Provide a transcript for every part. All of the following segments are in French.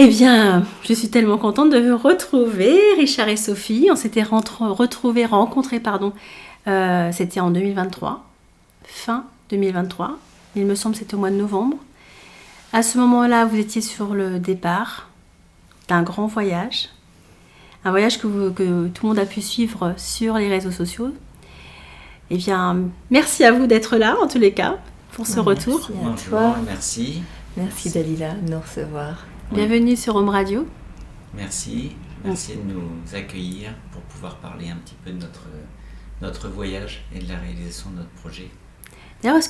Eh bien, je suis tellement contente de vous retrouver, Richard et Sophie. On s'était rencontrés, c'était en 2023, fin 2023. Il me semble que c'était au mois de novembre. À ce moment-là, vous étiez sur le départ d'un grand voyage. Un voyage que tout le monde a pu suivre sur les réseaux sociaux. Eh bien, merci à vous d'être là, en tous les cas, pour ce retour. Merci à toi. Merci Dalila de nous recevoir. Bienvenue sur Home Radio. Merci de nous accueillir pour pouvoir parler un petit peu de notre voyage et de la réalisation de notre projet. D'ailleurs,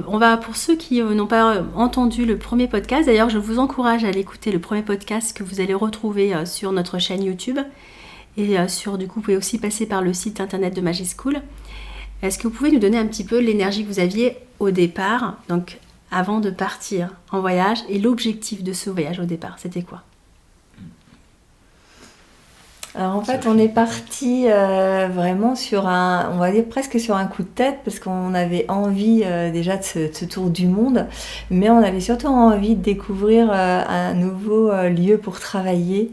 on va, pour ceux qui n'ont pas entendu le premier podcast, d'ailleurs, je vous encourage à aller écouter le premier podcast que vous allez retrouver sur notre chaîne YouTube. Et du coup, vous pouvez aussi passer par le site internet de Magic School. Est-ce que vous pouvez nous donner un petit peu l'énergie que vous aviez au départ, donc avant de partir en voyage, et l'objectif de ce voyage au départ, c'était quoi ? Alors en fait, on est parti vraiment on va dire presque sur un coup de tête, parce qu'on avait envie déjà de ce tour du monde, mais on avait surtout envie de découvrir un nouveau lieu pour travailler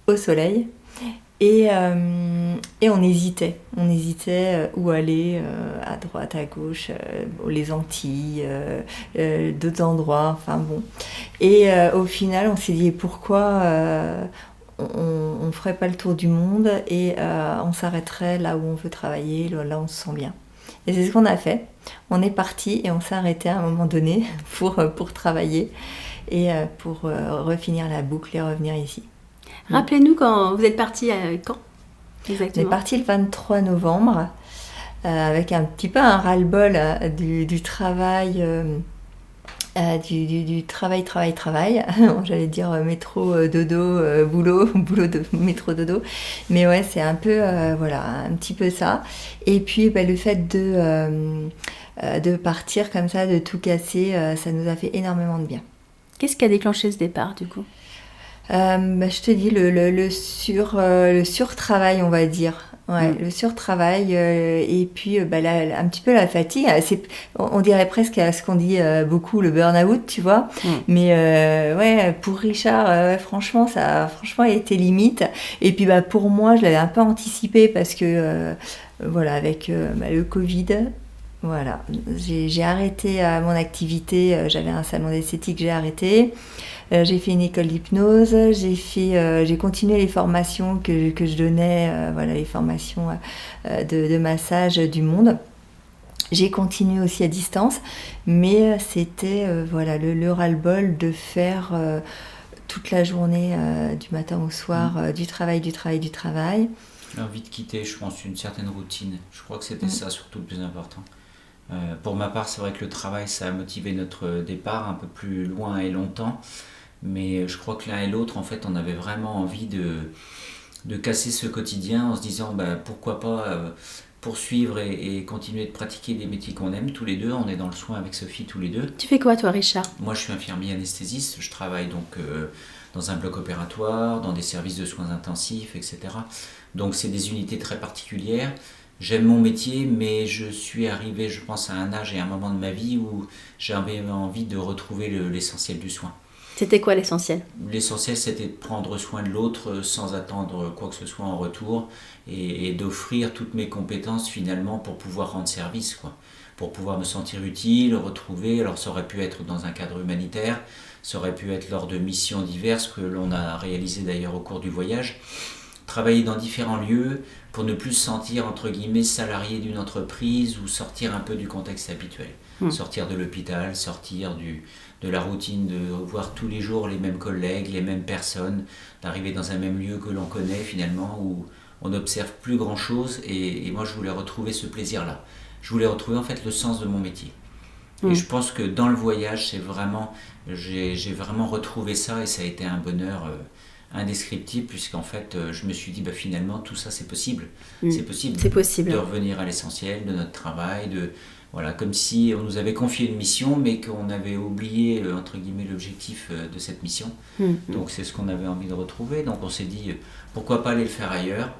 au soleil. Et on hésitait où aller, à droite, à gauche, les Antilles, d'autres endroits, enfin bon. Et au final, on s'est dit pourquoi on ferait pas le tour du monde et on s'arrêterait là où on veut travailler, là où on se sent bien. Et c'est ce qu'on a fait. On est parti et on s'est arrêté à un moment donné pour travailler et pour refinir la boucle et revenir ici. Rappelez-nous quand vous êtes parti, quand exactement ? On est parti le 23 novembre avec un petit peu un ras-le-bol du travail, du travail. J'allais dire métro, dodo, boulot, métro, dodo. Mais ouais, c'est un peu, un petit peu ça. Et puis le fait de partir comme ça, de tout casser, ça nous a fait énormément de bien. Qu'est-ce qui a déclenché ce départ du coup ? Je te dis le surtravail, on va dire. Ouais, le surtravail et puis un petit peu la fatigue. On dirait presque à ce qu'on dit beaucoup le burn-out, tu vois. Mais pour Richard, franchement, ça a été limite. Et puis pour moi, je l'avais un peu anticipé parce que avec le Covid. Voilà, j'ai arrêté mon activité, j'avais un salon d'esthétique, j'ai arrêté. J'ai fait une école d'hypnose, j'ai continué les formations que je donnais, les formations de massage du monde. J'ai continué aussi à distance, mais c'était le ras-le-bol de faire toute la journée, du matin au soir, du travail. L'envie de quitter, je pense, une certaine routine. Je crois que c'était ça surtout le plus important. Pour ma part, c'est vrai que le travail, ça a motivé notre départ un peu plus loin et longtemps. Mais je crois que l'un et l'autre, en fait, on avait vraiment envie de casser ce quotidien en se disant pourquoi pas poursuivre et continuer de pratiquer des métiers qu'on aime tous les deux. On est dans le soin avec Sophie tous les deux. Tu fais quoi toi, Richard ? Moi, je suis infirmier anesthésiste. Je travaille donc dans un bloc opératoire, dans des services de soins intensifs, etc. Donc c'est des unités très particulières. J'aime mon métier, mais je suis arrivé, je pense, à un âge et un moment de ma vie où j'avais envie de retrouver l'essentiel du soin. C'était quoi l'essentiel ? L'essentiel, c'était de prendre soin de l'autre sans attendre quoi que ce soit en retour et d'offrir toutes mes compétences finalement pour pouvoir rendre service, pour pouvoir me sentir utile, retrouver. Alors ça aurait pu être dans un cadre humanitaire, ça aurait pu être lors de missions diverses que l'on a réalisées d'ailleurs au cours du voyage. Travailler dans différents lieux pour ne plus se sentir entre guillemets salarié d'une entreprise ou sortir un peu du contexte habituel. Sortir de l'hôpital, sortir de la routine, de voir tous les jours les mêmes collègues, les mêmes personnes, d'arriver dans un même lieu que l'on connaît finalement, où on n'observe plus grand chose. Et moi, je voulais retrouver ce plaisir-là. Je voulais retrouver en fait le sens de mon métier. Et je pense que dans le voyage, j'ai vraiment retrouvé ça et ça a été un bonheur indescriptible, puisqu'en fait, je me suis dit, finalement, tout ça, c'est possible. C'est possible de revenir à l'essentiel de notre travail, comme si on nous avait confié une mission, mais qu'on avait oublié, entre guillemets, l'objectif de cette mission. Donc, c'est ce qu'on avait envie de retrouver. Donc, on s'est dit, pourquoi pas aller le faire ailleurs.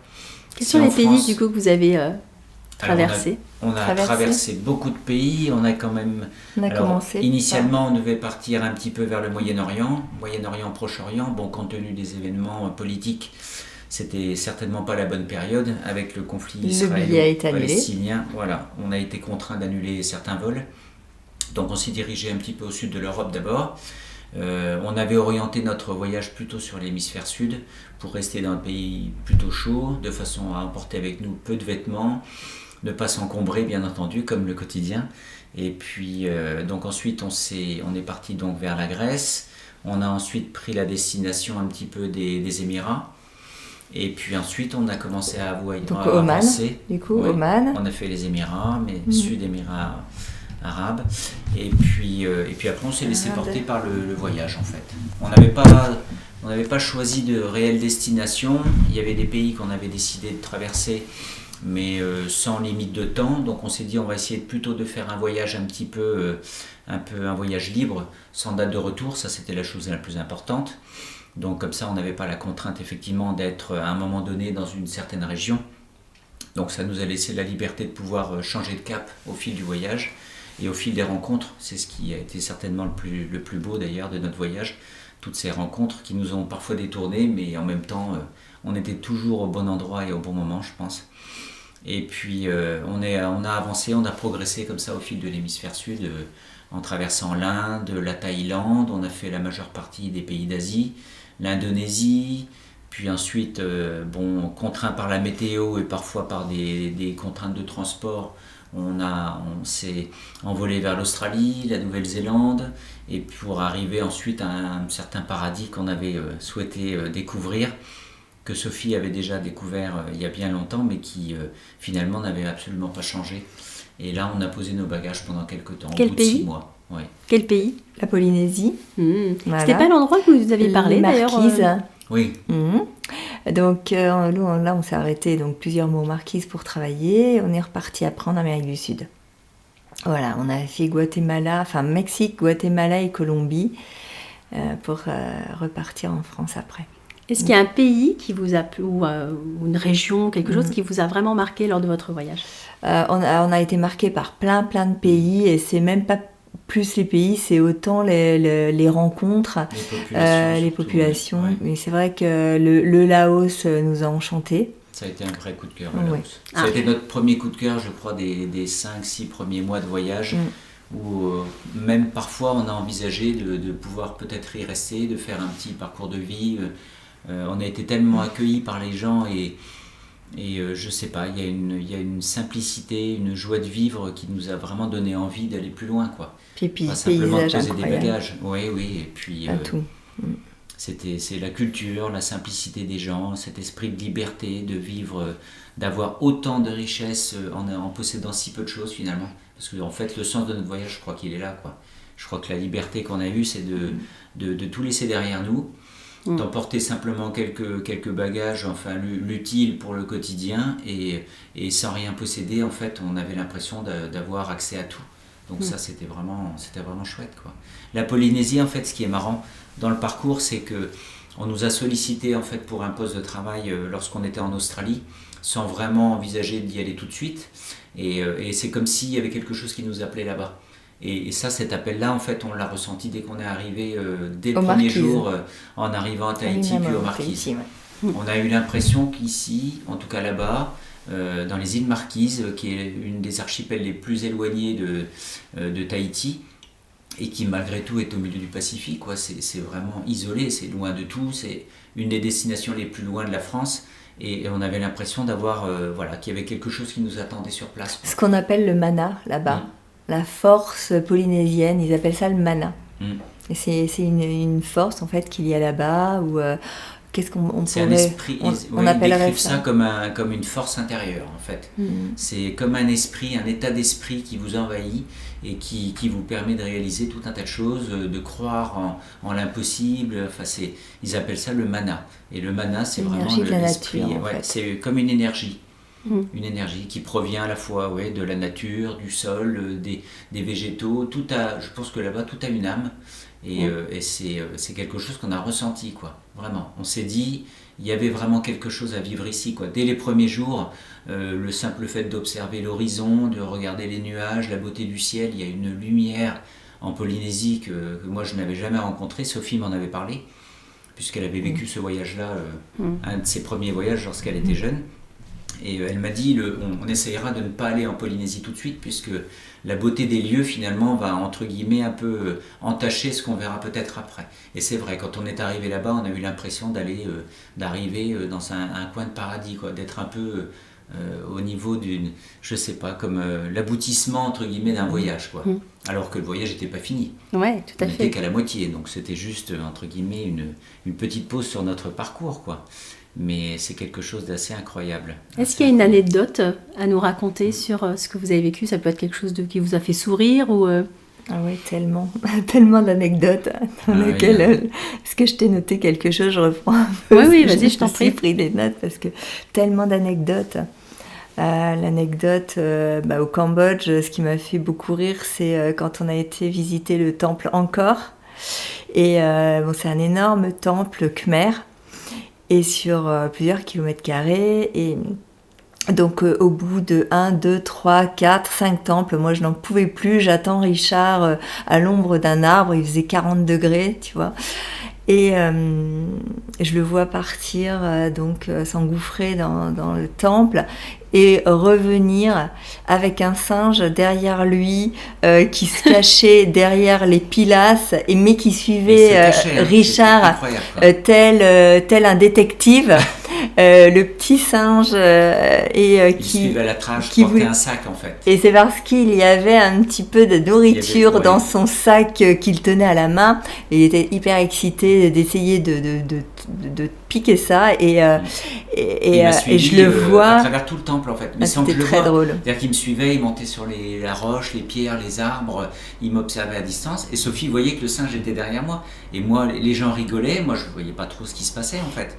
Quels sont les pays, du coup, que vous avez traversé. On a traversé beaucoup de pays. On a quand même. Initialement, on devait partir un petit peu vers le Moyen-Orient, Proche-Orient. Bon, compte tenu des événements politiques, c'était certainement pas la bonne période avec le conflit israélo-palestinien. Voilà, on a été contraint d'annuler certains vols. Donc, on s'est dirigé un petit peu au sud de l'Europe d'abord. On avait orienté notre voyage plutôt sur l'hémisphère sud pour rester dans un pays plutôt chaud, de façon à emporter avec nous peu de vêtements, ne pas s'encombrer bien entendu comme le quotidien. Et puis donc ensuite on est parti donc vers la Grèce. On a ensuite pris la destination un petit peu des Émirats. Et puis ensuite on a commencé à avancer. Du coup, Oman. On a fait les Émirats, mais Sud-Émirats arabes. Et puis après on s'est laissé porter par le voyage en fait. On n'avait pas choisi de réelle destination. Il y avait des pays qu'on avait décidé de traverser, mais sans limite de temps. Donc on s'est dit on va essayer plutôt de faire un voyage un peu un voyage libre, sans date de retour. Ça c'était la chose la plus importante. Donc comme ça on n'avait pas la contrainte effectivement d'être à un moment donné dans une certaine région. Donc ça nous a laissé la liberté de pouvoir changer de cap au fil du voyage. Et au fil des rencontres, c'est ce qui a été certainement le plus beau d'ailleurs de notre voyage, toutes ces rencontres qui nous ont parfois détournés, mais en même temps, on était toujours au bon endroit et au bon moment, je pense. Et puis, on a avancé, on a progressé comme ça au fil de l'hémisphère sud, en traversant l'Inde, la Thaïlande, on a fait la majeure partie des pays d'Asie, l'Indonésie, puis ensuite, contraint par la météo et parfois par des contraintes de transport, on s'est envolé vers l'Australie, la Nouvelle-Zélande, et pour arriver ensuite à un certain paradis qu'on avait souhaité découvrir, que Sophie avait déjà découvert il y a bien longtemps, mais qui finalement n'avait absolument pas changé. Et là, on a posé nos bagages pendant quelques temps, Quel au bout pays de 6 mois. Ouais. Quel pays? La Polynésie. Voilà. C'était pas l'endroit que vous avez parlé d'ailleurs Oui. Donc là, on s'est arrêté donc plusieurs mois aux Marquises pour travailler. On est reparti après en Amérique du Sud. Voilà, on a fait Mexique, Guatemala et Colombie pour repartir en France après. Est-ce qu'il y a un pays qui vous a plu, ou une région, quelque chose qui vous a vraiment marqué lors de votre voyage? On a été marqué par plein de pays, et c'est même pas plus les pays, c'est autant les rencontres, les populations. Ouais. Mais c'est vrai que le Laos nous a enchantés. Ça a été un vrai coup de cœur, le Laos. Ça a été notre premier coup de cœur, je crois, des 5-6 premiers mois de voyage, où même parfois on a envisagé de pouvoir peut-être y rester, de faire un petit parcours de vie. On a été tellement accueillis par les gens et je sais pas, il y a une simplicité, une joie de vivre qui nous a vraiment donné envie d'aller plus loin, quoi. Puis pas simplement de poser incroyable. des bagages. Oui, et puis tout. c'est la culture, la simplicité des gens, cet esprit de liberté, de vivre, d'avoir autant de richesses en possédant si peu de choses finalement. Parce que en fait, le sens de notre voyage, je crois qu'il est là, quoi. Je crois que la liberté qu'on a eue, c'est de tout laisser derrière nous, d'emporter simplement quelques bagages, enfin l'utile pour le quotidien, et sans rien posséder, en fait, on avait l'impression d'avoir accès à tout. Donc ça, c'était vraiment chouette, quoi. La Polynésie, en fait, ce qui est marrant dans le parcours, c'est que on nous a sollicité en fait pour un poste de travail lorsqu'on était en Australie, sans vraiment envisager d'y aller tout de suite. Et c'est comme s'il y avait quelque chose qui nous appelait là-bas. Et ça, cet appel-là, en fait, on l'a ressenti dès qu'on est arrivé, dès le premier jour, en arrivant à Tahiti, puis aux Marquises. On a eu l'impression qu'ici, en tout cas là-bas, dans les îles Marquises, qui est une des archipels les plus éloignés de Tahiti, et qui malgré tout est au milieu du Pacifique, quoi. C'est vraiment isolé, c'est loin de tout, c'est une des destinations les plus loin de la France. Et on avait l'impression d'avoir, qu'il y avait quelque chose qui nous attendait sur place, quoi. Ce qu'on appelle le mana là-bas, la force polynésienne, ils appellent ça le mana. Et c'est une force en fait qu'il y a là-bas, où qu'est-ce qu'on c'est pourrait, un esprit, on appellerait ça comme une force intérieure en fait. C'est comme un esprit, un état d'esprit qui vous envahit et qui vous permet de réaliser tout un tas de choses, de croire en l'impossible. Enfin, ils appellent ça le mana. Et le mana, c'est vraiment l'esprit. C'est comme une énergie. Une énergie qui provient à la fois de la nature, du sol, des végétaux. Je pense que là-bas, tout a une âme. Et c'est quelque chose qu'on a ressenti, quoi. Vraiment. On s'est dit, il y avait vraiment quelque chose à vivre ici, quoi. Dès les premiers jours, le simple fait d'observer l'horizon, de regarder les nuages, la beauté du ciel, il y a une lumière en Polynésie que moi je n'avais jamais rencontrée. Sophie m'en avait parlé, puisqu'elle avait vécu ce voyage-là, un de ses premiers voyages lorsqu'elle était jeune. Et elle m'a dit, on essayera de ne pas aller en Polynésie tout de suite, puisque la beauté des lieux, finalement, va, entre guillemets, un peu entacher ce qu'on verra peut-être après. Et c'est vrai, quand on est arrivé là-bas, on a eu l'impression d'arriver dans un coin de paradis, quoi, d'être un peu au niveau d'une, je sais pas, comme l'aboutissement, entre guillemets, d'un voyage, quoi. Alors que le voyage n'était pas fini. Ouais, tout à fait. On n'était qu'à la moitié, donc c'était juste, entre guillemets, une petite pause sur notre parcours, quoi. Mais c'est quelque chose d'assez incroyable. Est-ce qu'il y a une anecdote à nous raconter sur ce que vous avez vécu? Ça peut être quelque chose qui vous a fait sourire ou... Ah oui, tellement, tellement d'anecdotes dans lesquelles... Est-ce que je t'ai noté quelque chose? Je reprends un peu. Oui, vas-y, je t'en prie. J'ai pris des notes parce que tellement d'anecdotes. L'anecdote au Cambodge, ce qui m'a fait beaucoup rire, c'est quand on a été visiter le temple Angkor. Et c'est un énorme temple khmer. Et sur plusieurs kilomètres carrés. Et donc au bout de 1, 2, 3, 4, 5 temples, moi je n'en pouvais plus. J'attends Richard à l'ombre d'un arbre, il faisait 40 degrés, tu vois. Et je le vois partir, s'engouffrer dans le temple et revenir avec un singe derrière lui qui se cachait derrière les pilasses mais qui suivait Richard tel un détective. Le petit singe qui suivait à la trage, qui portait un sac en fait. Et c'est parce qu'il y avait un petit peu de nourriture dans son sac qu'il tenait à la main. Et il était hyper excité d'essayer de piquer ça et je le vois à travers tout le temple en fait. Mais sans que je le très vois. Drôle. C'est-à-dire qu'il me suivait, il montait sur la roche, les pierres, les arbres, il m'observait à distance et Sophie voyait que le singe était derrière moi et moi les gens rigolaient, moi je voyais pas trop ce qui se passait en fait.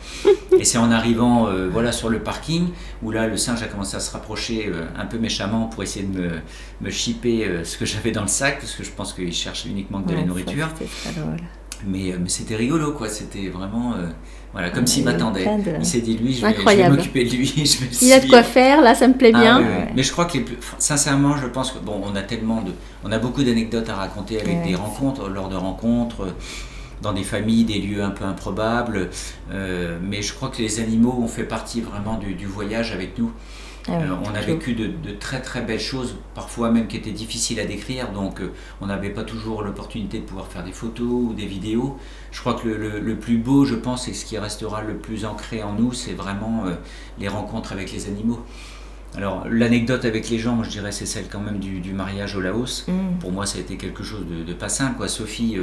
Et c'est en arrivant sur le parking où là le singe a commencé à se rapprocher un peu méchamment pour essayer de me chipper ce que j'avais dans le sac parce que je pense qu'il cherche uniquement que de la nourriture. C'était très drôle. Mais c'était rigolo quoi, c'était vraiment comme s'il m'attendait. Il s'est dit lui, je vais m'occuper de lui. Il a de quoi faire, là ça me plaît bien. Mais je crois que sincèrement, je pense que on a beaucoup d'anecdotes à raconter avec des rencontres, lors de rencontres, dans des familles, des lieux un peu improbables. Mais je crois que les animaux ont fait partie vraiment du voyage avec nous. On a vécu de très très belles choses, parfois même qui étaient difficiles à décrire, donc on n'avait pas toujours l'opportunité de pouvoir faire des photos ou des vidéos. Je crois que le plus beau, je pense, et ce qui restera le plus ancré en nous, c'est vraiment les rencontres avec les animaux. Alors l'anecdote avec les gens, moi je dirais c'est celle quand même du mariage au Laos. Pour moi ça a été quelque chose de pas simple, quoi. Sophie,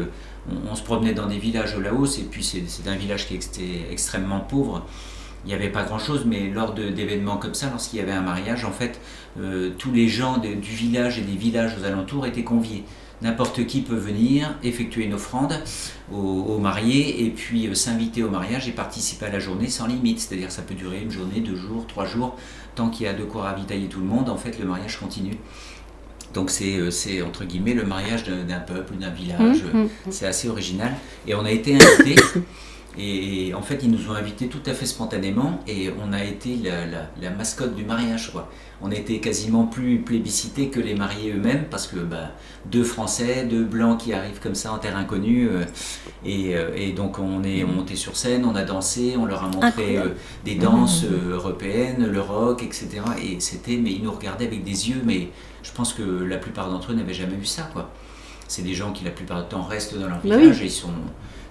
on se promenait dans des villages au Laos et puis c'est un village qui était extrêmement pauvre. Il n'y avait pas grand-chose, mais lors d'événements comme ça, lorsqu'il y avait un mariage, en fait, tous les gens du village et des villages aux alentours étaient conviés. N'importe qui peut venir, effectuer une offrande aux mariés et puis s'inviter au mariage et participer à la journée sans limite. C'est-à-dire que ça peut durer une journée, 2 jours, 3 jours. Tant qu'il y a de quoi ravitailler tout le monde, en fait, le mariage continue. Donc c'est entre guillemets le mariage d'un peuple, d'un village. C'est assez original. Et on a été invités. Et en fait, ils nous ont invités tout à fait spontanément et on a été la mascotte du mariage, quoi. On a été quasiment plus plébiscités que les mariés eux-mêmes parce que 2 Français, 2 Blancs qui arrivent comme ça en terre inconnue et donc on est monté sur scène, on a dansé, on leur a montré des danses européennes, le rock, etc. Et mais ils nous regardaient avec des yeux, mais je pense que la plupart d'entre eux n'avaient jamais vu ça, quoi. C'est des gens qui la plupart du temps restent dans leur village et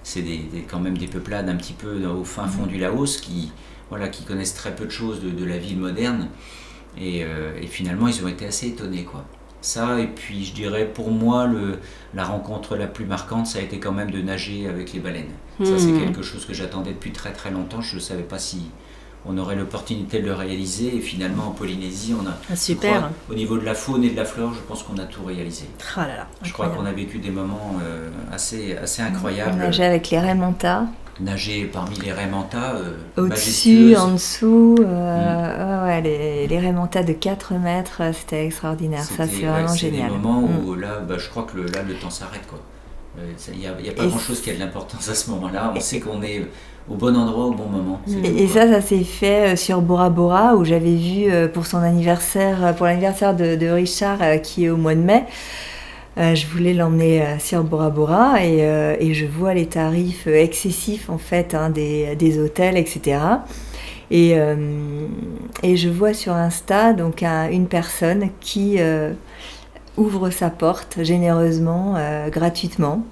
c'est quand même des peuplades un petit peu au fin fond du Laos qui connaissent très peu de choses de la vie moderne et finalement ils ont été assez étonnés, quoi. Ça, et puis je dirais pour moi la rencontre la plus marquante, ça a été quand même de nager avec les baleines. Ça c'est quelque chose que j'attendais depuis très très longtemps, je ne savais pas si on aurait l'opportunité de le réaliser et finalement en Polynésie on a super. Au niveau de la faune et de la flore, je pense qu'on a tout réalisé. Oh là là, je crois qu'on a vécu des moments assez incroyables. Nager avec les raies manta. Nager parmi les raies manta au-dessus, en dessous, les raies manta de 4 mètres, c'était extraordinaire. Ça c'est vraiment génial. C'est des moments où là, je crois que le temps s'arrête, quoi. Il n'y a pas grand-chose qui a de l'importance à ce moment-là. On sait qu'on est au bon endroit, au bon moment. Et ça s'est fait sur Bora Bora, où j'avais vu pour son anniversaire, pour l'anniversaire de Richard, qui est au mois de mai. Je voulais l'emmener sur Bora Bora et je vois les tarifs excessifs en fait des hôtels, etc. Et je vois sur Insta donc une personne qui ouvre sa porte généreusement, gratuitement.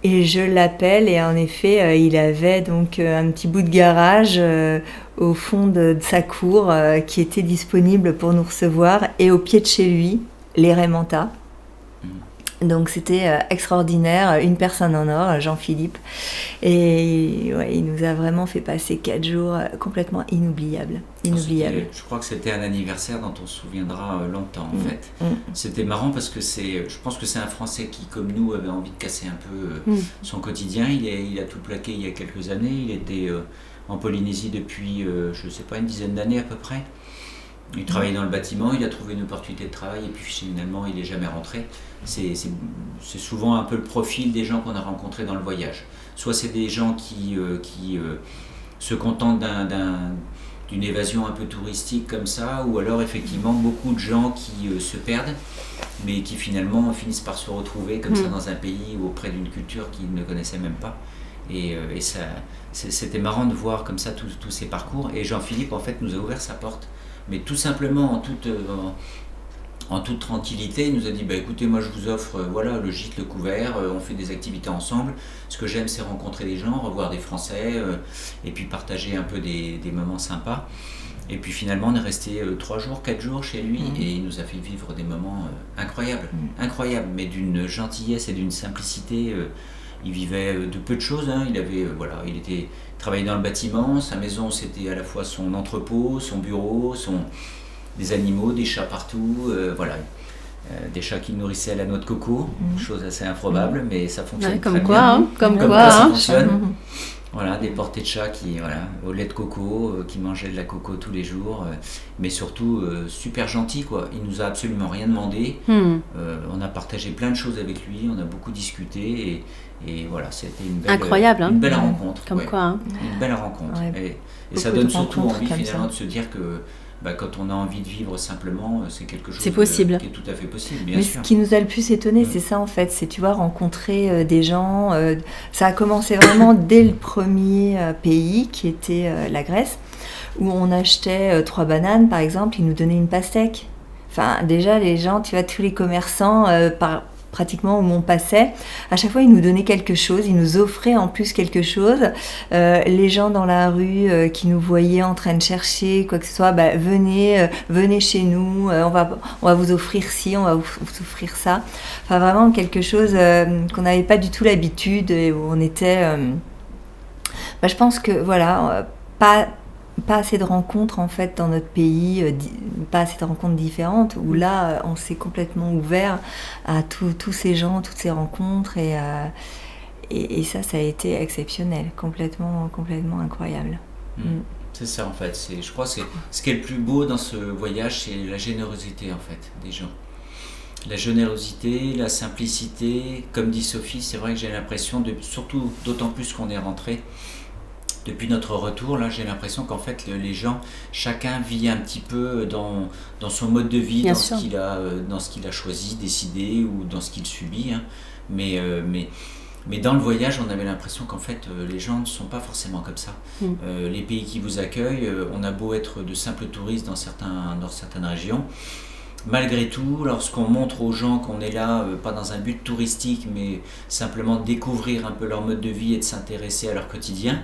Et je l'appelle et en effet, il avait donc un petit bout de garage au fond de sa cour qui était disponible pour nous recevoir et au pied de chez lui, les Raymanta. Donc c'était extraordinaire, une personne en or, Jean-Philippe. Et ouais, il nous a vraiment fait passer 4 jours complètement inoubliables. Je crois que c'était un anniversaire dont on se souviendra longtemps en fait. C'était marrant parce que je pense que c'est un Français qui, comme nous, avait envie de casser un peu son quotidien. Il a tout plaqué il y a quelques années. Il était en Polynésie depuis, je ne sais pas, une dizaine d'années à peu près. Il travaillait dans le bâtiment, il a trouvé une opportunité de travail et puis finalement il n'est jamais rentré. C'est souvent un peu le profil des gens qu'on a rencontrés dans le voyage. Soit c'est des gens qui se contentent d'une évasion un peu touristique comme ça, ou alors effectivement beaucoup de gens qui se perdent, mais qui finalement finissent par se retrouver comme ça dans un pays ou auprès d'une culture qu'ils ne connaissaient même pas. Et ça, c'était marrant de voir comme ça tous ces parcours. Et Jean-Philippe en fait nous a ouvert sa porte. Mais tout simplement, en toute tranquillité, il nous a dit écoutez, moi je vous offre le gîte, le couvert, on fait des activités ensemble. Ce que j'aime, c'est rencontrer des gens, revoir des Français, et puis partager un peu des moments sympas. Et puis finalement, on est resté 3 jours, 4 jours chez lui, et il nous a fait vivre des moments incroyables, mais d'une gentillesse et d'une simplicité. Il vivait de peu de choses, il avait, il travaillait dans le bâtiment, sa maison c'était à la fois son entrepôt, son bureau, des animaux, des chats partout, des chats qu'il nourrissait à la noix de coco, chose assez improbable, mais ça fonctionne très bien. Comme quoi, ça fonctionne. Voilà, des portées de chats au lait de coco, qui mangeaient de la coco tous les jours, mais surtout super gentil quoi. Il nous a absolument rien demandé. On a partagé plein de choses avec lui, on a beaucoup discuté et voilà, c'était une belle, incroyable, une belle rencontre. Comme quoi. Une belle rencontre. Ouais. Et ça donne surtout envie finalement de se dire que quand on a envie de vivre simplement, c'est quelque chose qui est tout à fait possible, bien Mais sûr. ce qui nous a le plus étonné, c'est ça en fait, c'est rencontrer des gens. Ça a commencé vraiment dès le premier pays qui était la Grèce, où on achetait 3 bananes par exemple, ils nous donnaient une pastèque. Enfin déjà les gens, tu vois, tous les commerçants pratiquement où on passait, à chaque fois ils nous donnaient quelque chose, ils nous offraient en plus quelque chose. Les gens dans la rue qui nous voyaient en train de chercher quoi que ce soit, venez chez nous, on va vous offrir ci, on va vous offrir ça. Enfin vraiment quelque chose qu'on n'avait pas du tout l'habitude et où on était... je pense que voilà, pas assez de rencontres en fait dans notre pays, pas assez de rencontres différentes, où là on s'est complètement ouvert à tous ces gens, toutes ces rencontres et ça a été exceptionnel, complètement incroyable. C'est ça en fait, je crois que ce qui est le plus beau dans ce voyage, c'est la générosité en fait des gens. La générosité, la simplicité, comme dit Sophie, c'est vrai que j'ai l'impression, surtout d'autant plus qu'on est rentré, depuis notre retour, là, j'ai l'impression qu'en fait, les gens, chacun vit un petit peu dans son mode de vie, dans ce qu'il a choisi, décidé ou dans ce qu'il subit. Mais dans le voyage, on avait l'impression qu'en fait, les gens ne sont pas forcément comme ça. Les pays qui vous accueillent, on a beau être de simples touristes dans certaines régions. Malgré tout, lorsqu'on montre aux gens qu'on est là, pas dans un but touristique, mais simplement de découvrir un peu leur mode de vie et de s'intéresser à leur quotidien,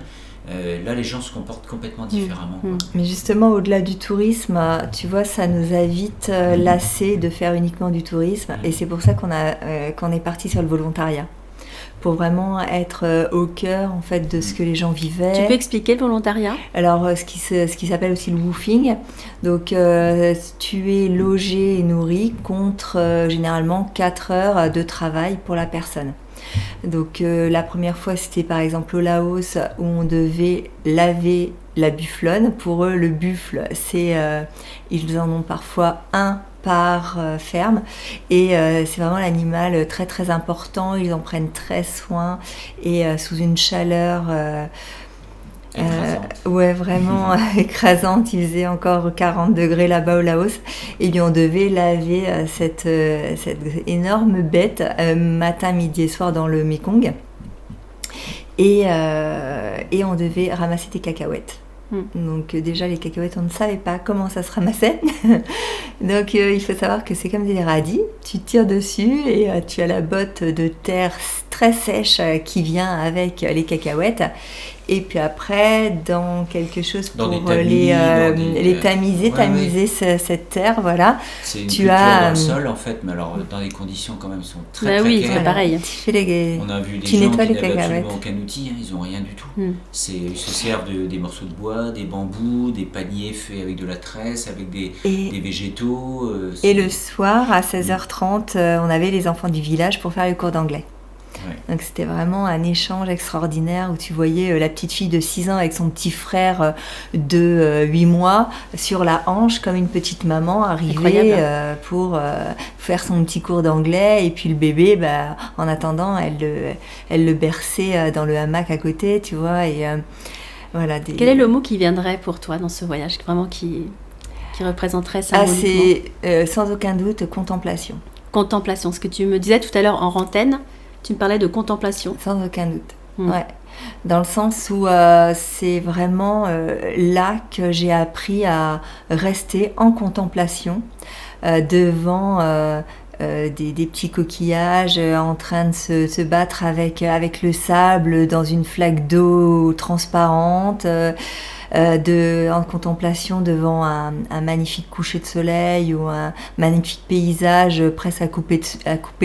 là les gens se comportent complètement différemment. Mais justement, au-delà du tourisme, tu vois, ça nous a vite lassé de faire uniquement du tourisme, et c'est pour ça qu'on est parti sur le volontariat, pour vraiment être au cœur en fait de ce que les gens vivaient. Tu peux expliquer le volontariat ? Alors ce qui s'appelle aussi le woofing. Donc tu es logé et nourri contre généralement 4 heures de travail pour la personne. Donc la première fois c'était par exemple au Laos où on devait laver la bufflonne. Pour eux le buffle c'est ils en ont parfois 1 par ferme et c'est vraiment l'animal très très important, ils en prennent très soin et sous une chaleur ouais, vraiment écrasante. Il faisait encore 40 degrés là-bas au Laos et on devait laver cette énorme bête matin, midi et soir dans le Mekong et on devait ramasser des cacahuètes. Donc déjà les cacahuètes on ne savait pas comment ça se ramassait donc il faut savoir que c'est comme des radis, tu tires dessus et tu as la botte de terre très sèche qui vient avec les cacahuètes et puis après dans quelque chose pour les tamiser cette terre, voilà. C'est une culture dans le sol en fait, mais alors dans des conditions quand même sont très précaires. Oui, c'est pareil. On a vu des gens qui n'avaient absolument aucun outil, ils n'ont rien du tout. Ils se servent des morceaux de bois, des bambous, des paniers faits avec de la tresse, avec des végétaux. Et le soir à 16h30, on avait les enfants du village pour faire le cours d'anglais. Ouais. Donc c'était vraiment un échange extraordinaire où tu voyais la petite fille de 6 ans avec son petit frère de 8 mois sur la hanche comme une petite maman arriver pour faire son petit cours d'anglais et puis le bébé en attendant elle le berçait dans le hamac à côté, tu vois, et voilà. Quel est le mot qui viendrait pour toi dans ce voyage vraiment qui représenterait symboliquement? C'est sans aucun doute contemplation. Contemplation, ce que tu me disais tout à l'heure en antenne. Tu me parlais de contemplation. Sans aucun doute, ouais. Dans le sens où c'est vraiment là que j'ai appris à rester en contemplation devant des petits coquillages en train de se battre avec le sable dans une flaque d'eau transparente. En contemplation devant un magnifique coucher de soleil ou un magnifique paysage presque à couper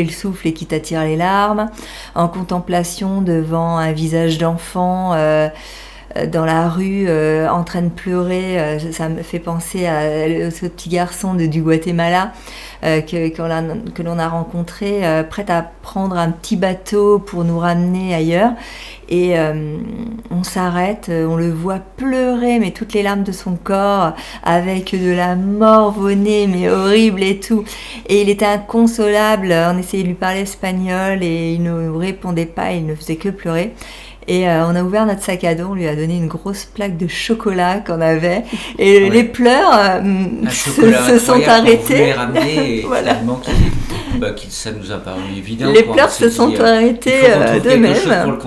le souffle et qui t'attire les larmes, en contemplation devant un visage d'enfant dans la rue en train de pleurer, ça me fait penser à ce petit garçon du Guatemala que l'on a rencontré, prêt à prendre un petit bateau pour nous ramener ailleurs. Et on s'arrête, on le voit pleurer, mais toutes les larmes de son corps, avec de la morve-au-nez, mais horrible et tout. Et il était inconsolable, on essayait de lui parler espagnol et il ne répondait pas, il ne faisait que pleurer. Et on a ouvert notre sac à dos, on lui a donné une grosse plaque de chocolat qu'on avait. Et les pleurs se sont arrêtés. Voilà. Ça nous a paru évident. Les pleurs se sont arrêtés d'eux-mêmes.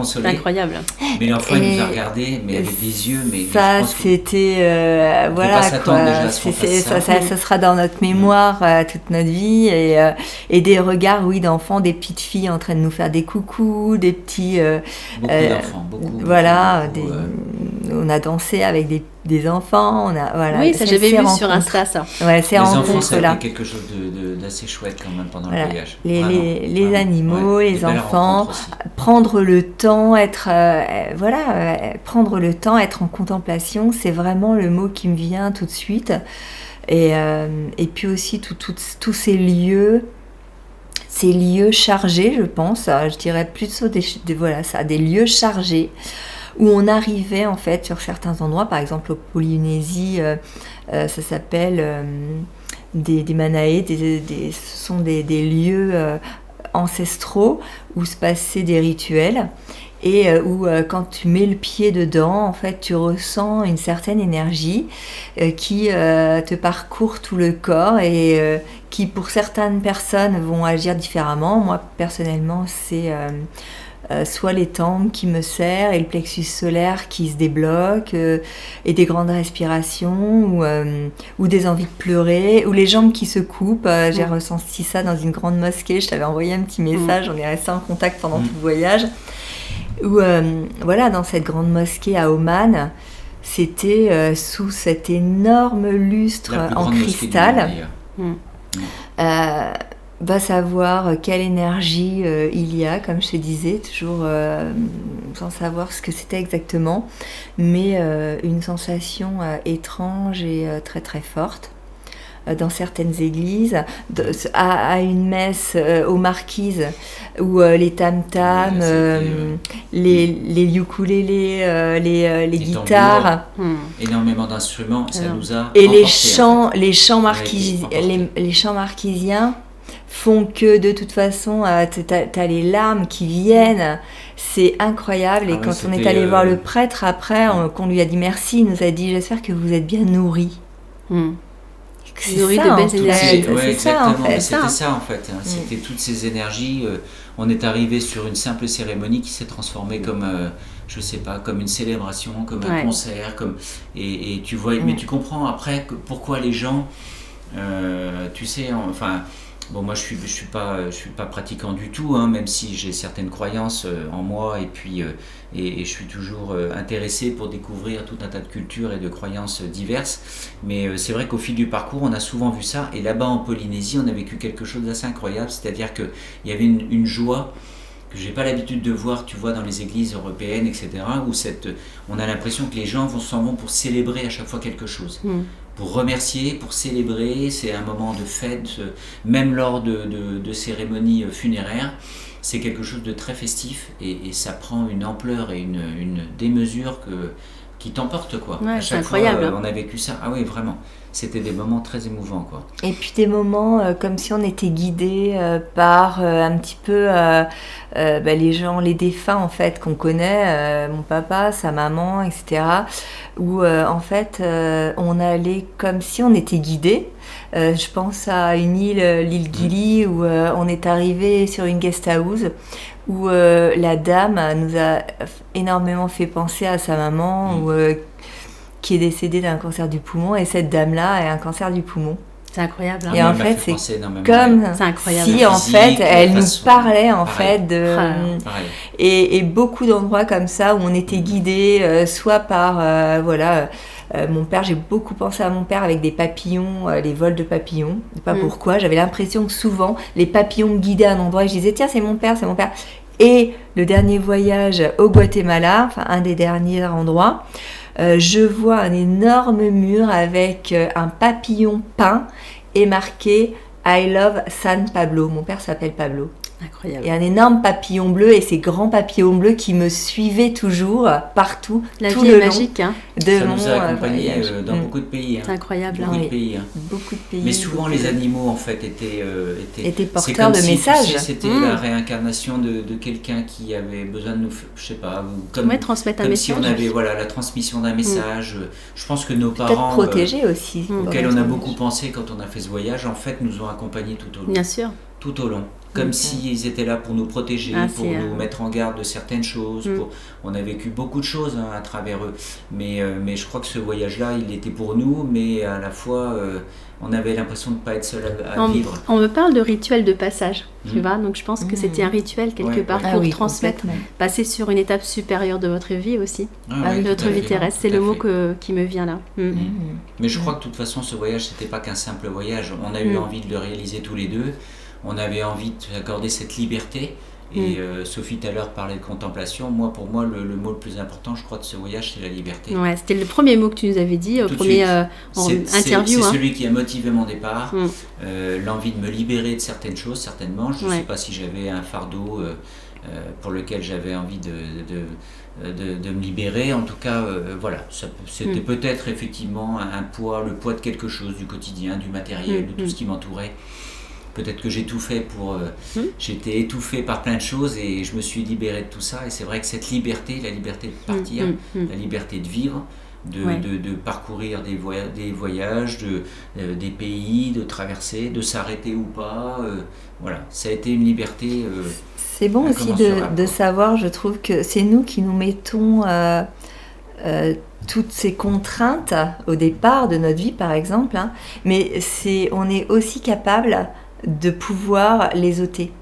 C'est incroyable. Mais l'enfant il nous a regardé, mais avec des yeux. Mais ça, c'était voilà quoi. Ça sera dans notre mémoire toute notre vie et des regards, oui, d'enfants, des petites filles en train de nous faire des coucous, des petits. Beaucoup d'enfants, beaucoup. Voilà, on a dansé avec des enfants, voilà. Oui, ça j'avais vu sur Insta, ça. Ouais, c'est les enfants, ça a été quelque chose d'assez chouette quand même pendant le voyage. Les animaux, les enfants, prendre le temps, prendre le temps, être en contemplation, c'est vraiment le mot qui me vient tout de suite. Et puis aussi tous ces lieux chargés, je pense, je dirais plutôt des lieux chargés où on arrivait en fait sur certains endroits, par exemple au Polynésie, ça s'appelle des manae, ce sont des lieux ancestraux où se passaient des rituels et où quand tu mets le pied dedans, en fait, tu ressens une certaine énergie qui te parcourt tout le corps et qui pour certaines personnes vont agir différemment. Moi personnellement, c'est soit les tempes qui me serrent et le plexus solaire qui se débloque et des grandes respirations ou des envies de pleurer ou les jambes qui se coupent. J'ai ressenti ça dans une grande mosquée, je t'avais envoyé un petit message, on est resté en contact pendant tout le voyage. Où, dans cette grande mosquée à Oman, c'était sous cet énorme lustre en cristal. Va savoir quelle énergie il y a, comme je te disais, toujours sans savoir ce que c'était exactement, mais une sensation étrange et très très forte. dans certaines églises, à une messe aux Marquises, où les tam-tams, les ukulélés, les guitares, énormément d'instruments, ça nous a et emportés, les chants marquisiens font que de toute façon t'as les larmes qui viennent, c'est incroyable. Et quand on est allé voir le prêtre après, qu'on lui a dit merci, il nous a dit j'espère que vous êtes bien nourris. Nourris de belles énergies. Ouais, c'est ça en fait. C'était ça en fait. C'était toutes ces énergies. On est arrivé sur une simple cérémonie qui s'est transformée comme, je sais pas, comme une célébration, comme un concert, et tu vois. Mais tu comprends après pourquoi les gens, tu sais, enfin. Bon, moi je suis pas pratiquant du tout, hein, même si j'ai certaines croyances en moi, et puis et je suis toujours intéressé pour découvrir tout un tas de cultures et de croyances diverses. Mais c'est vrai qu'au fil du parcours, on a souvent vu ça. Et là-bas en Polynésie, on a vécu quelque chose d'assez incroyable, c'est-à-dire qu'il y avait une joie que j'ai pas l'habitude de voir, tu vois, dans les églises européennes, etc., où on a l'impression que les gens s'en vont pour célébrer à chaque fois quelque chose. Pour remercier, pour célébrer, c'est un moment de fête, même lors de cérémonies funéraires, c'est quelque chose de très festif, et ça prend une ampleur et une démesure qui t'emporte, quoi. Ouais, à chaque c'est incroyable. fois, on a vécu ça. Ah oui, vraiment. C'était des moments très émouvants, quoi. Et puis des moments comme si on était guidé par un petit peu les gens, les défunts en fait qu'on connaît, mon papa, sa maman, etc. Où en fait on allait comme si on était guidé. Je pense à une l'île Gili, où on est arrivé sur une guest house où la dame nous a énormément fait penser à sa maman, qui est décédée d'un cancer du poumon, et cette dame-là a un cancer du poumon. C'est incroyable. Et en fait, c'est comme si en fait elle nous parlait en fait de et beaucoup d'endroits comme ça où on était guidé soit par mon père, j'ai beaucoup pensé à mon père avec des papillons, les vols de papillons. Je sais pas pourquoi, j'avais l'impression que souvent les papillons me guidaient à un endroit et je disais tiens c'est mon père. Et le dernier voyage au Guatemala, enfin un des derniers endroits, je vois un énorme mur avec un papillon peint et marqué I love San Pablo. Mon père s'appelle Pablo. Incroyable. Et un énorme papillon bleu, et ces grands papillons bleus qui me suivaient toujours partout. La tout vie le est long magique. Hein. De ça mon nous a accompagnés voyage. Dans beaucoup de pays. C'est incroyable. Beaucoup de pays. Beaucoup de pays. Mais souvent les animaux en fait étaient porteurs de messages. Tu sais, c'était la réincarnation de quelqu'un qui avait besoin de nous, je sais pas, transmettre un message. Si on avait la transmission d'un message. Je pense que nos peut-être parents, protégés aussi, auxquels on a beaucoup pensé quand on a fait ce voyage, en fait, nous ont accompagnés tout au long. Bien sûr. Tout au long. Comme s'ils étaient là pour nous protéger, pour nous mettre en garde de certaines choses. On a vécu beaucoup de choses à travers eux. Mais je crois que ce voyage-là, il était pour nous, mais à la fois, on avait l'impression de ne pas être seul à vivre. On me parle de rituel de passage, tu vois. Donc je pense que c'était un rituel quelque part pour transmettre, passer sur une étape supérieure de votre vie aussi, de votre vie terrestre. C'est le mot qui me vient là. Mais je crois que de toute façon, ce voyage, c'était pas qu'un simple voyage. On a eu envie de le réaliser tous les deux. On avait envie de s'accorder cette liberté. Et Sophie tout à l'heure parlait de contemplation. Pour moi, le mot le plus important, je crois, de ce voyage, c'est la liberté. Ouais, c'était le premier mot que tu nous avais dit au premier interview. C'est celui qui a motivé mon départ. L'envie de me libérer de certaines choses, certainement. Je ne sais pas si j'avais un fardeau pour lequel j'avais envie de me libérer. En tout cas, c'était peut-être effectivement le poids de quelque chose, du quotidien, du matériel, de tout ce qui m'entourait. Peut-être que j'ai tout fait j'étais étouffé par plein de choses et je me suis libéré de tout ça. Et c'est vrai que cette liberté, la liberté de partir, la liberté de vivre, de parcourir des voyages, des pays, de traverser, de s'arrêter ou pas, ça a été une liberté. C'est bon aussi de savoir, je trouve que c'est nous qui nous mettons toutes ces contraintes au départ de notre vie, par exemple, mais on est aussi capable de pouvoir les ôter.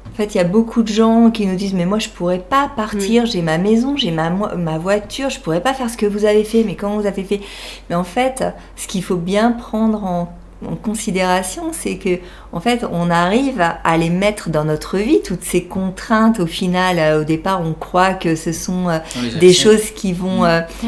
En fait, il y a beaucoup de gens qui nous disent mais moi je pourrais pas partir, j'ai ma maison, j'ai ma voiture, je pourrais pas faire ce que vous avez fait, mais comment vous avez fait? Mais en fait, ce qu'il faut bien prendre en en considération, c'est que en fait, on arrive à les mettre dans notre vie, toutes ces contraintes. Au final, au départ, on croit que ce sont des choses qui vont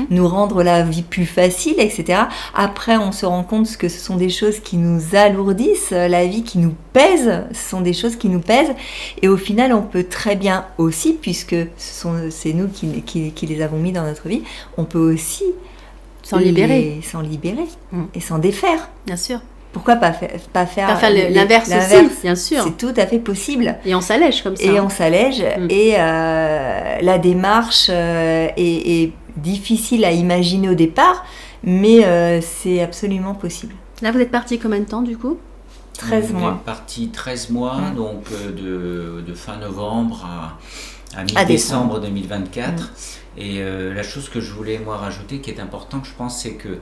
nous rendre la vie plus facile, etc. Après, on se rend compte que ce sont des choses qui nous alourdissent la vie, qui nous pèsent. Ce sont des choses qui nous pèsent. Et au final, on peut très bien aussi, puisque c'est nous qui les avons mis dans notre vie, on peut aussi s'en libérer et s'en défaire. Bien sûr. Pourquoi pas faire l'inverse aussi, bien sûr. C'est tout à fait possible. Et on s'allège comme ça. Et on s'allège. Et la démarche est difficile à imaginer au départ, mais c'est absolument possible. Là, vous êtes parti combien de temps du coup ? 13 mois. On est parti 13 mois, donc de fin novembre à mi-décembre 2024. Et la chose que je voulais moi rajouter, qui est importante, je pense, c'est que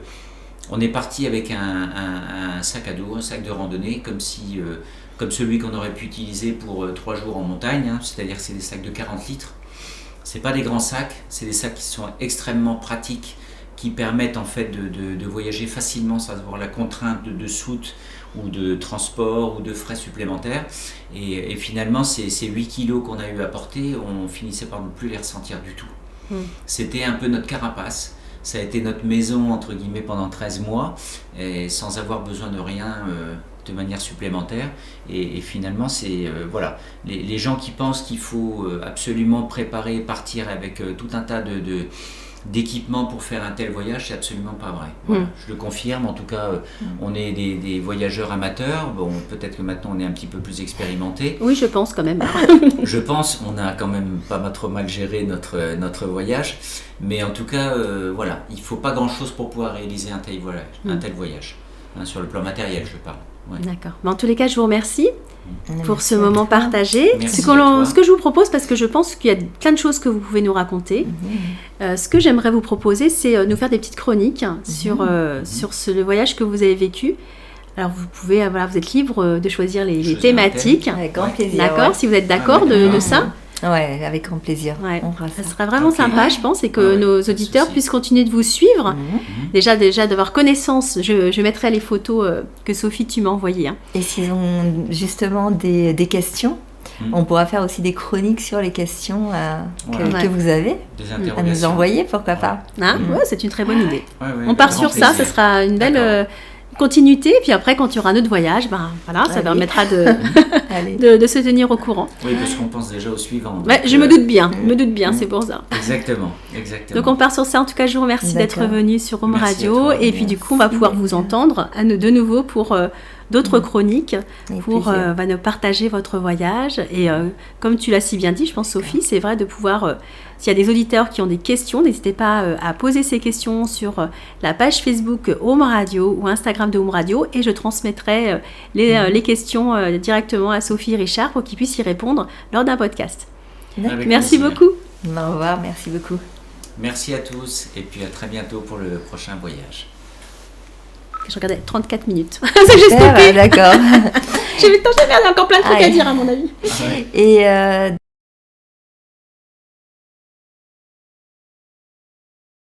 on est parti avec un sac à dos, un sac de randonnée, comme celui qu'on aurait pu utiliser pour 3 jours en montagne, c'est-à-dire que c'est des sacs de 40 litres. C'est pas des grands sacs, c'est des sacs qui sont extrêmement pratiques, qui permettent en fait de voyager facilement sans avoir la contrainte de soute ou de transport ou de frais supplémentaires. Et finalement, ces 8 kilos qu'on a eu à porter, on finissait par ne plus les ressentir du tout. C'était un peu notre carapace. Ça a été notre maison, entre guillemets, pendant 13 mois, et sans avoir besoin de rien de manière supplémentaire. Et finalement, c'est voilà, les gens qui pensent qu'il faut absolument préparer, partir avec tout un tas d'équipements pour faire un tel voyage, c'est absolument pas vrai. Voilà, je le confirme, en tout cas, on est des voyageurs amateurs. Bon, peut-être que maintenant on est un petit peu plus expérimentés. Oui, je pense quand même. Je pense, on a quand même pas trop mal géré notre voyage, mais en tout cas, voilà, il faut pas grand-chose pour pouvoir réaliser un tel voyage, sur le plan matériel, je parle. Ouais. D'accord. Mais en tous les cas, je vous remercie pour ce moment partagé. Merci ce que je vous propose, parce que je pense qu'il y a plein de choses que vous pouvez nous raconter, ce que j'aimerais vous proposer, c'est nous faire des petites chroniques sur le voyage que vous avez vécu. Alors vous pouvez, vous êtes libre de choisir les thématiques. Avec grand plaisir. D'accord, si vous êtes d'accord de ça. Ouais, avec grand plaisir. Ouais. On fera ça sera vraiment sympa, je pense, et que nos auditeurs puissent continuer de vous suivre. Déjà d'avoir connaissance. Je mettrai les photos que Sophie, tu m'as envoyées. Et s'ils ont justement des questions, on pourra faire aussi des chroniques sur les questions que vous avez à nous envoyer, pourquoi pas. Ouais, c'est une très bonne idée. On part sur ça, ce sera une belle continuité, puis après quand il y aura un autre voyage, ça permettra de se tenir au courant. Oui, parce qu'on pense déjà au suivant. Ouais, je me doute bien, c'est pour ça. Exactement. Donc on part sur ça. En tout cas, je vous remercie d'être venu sur Home Radio, et puis du coup on va pouvoir vous entendre de nouveau pour d'autres chroniques, pour nous partager votre voyage. Et comme tu l'as si bien dit, je pense Sophie, c'est vrai de pouvoir... S'il y a des auditeurs qui ont des questions, n'hésitez pas à poser ces questions sur la page Facebook Home Radio ou Instagram de Home Radio, et je transmettrai les questions directement à Sophie et Richard pour qu'ils puissent y répondre lors d'un podcast. Merci beaucoup. Au revoir, merci beaucoup. Merci à tous, et puis à très bientôt pour le prochain voyage. Je regardais 34 minutes. C'est que j'ai stoppé. D'accord. J'ai vu le temps, j'avais encore plein de trucs à dire à mon avis. Et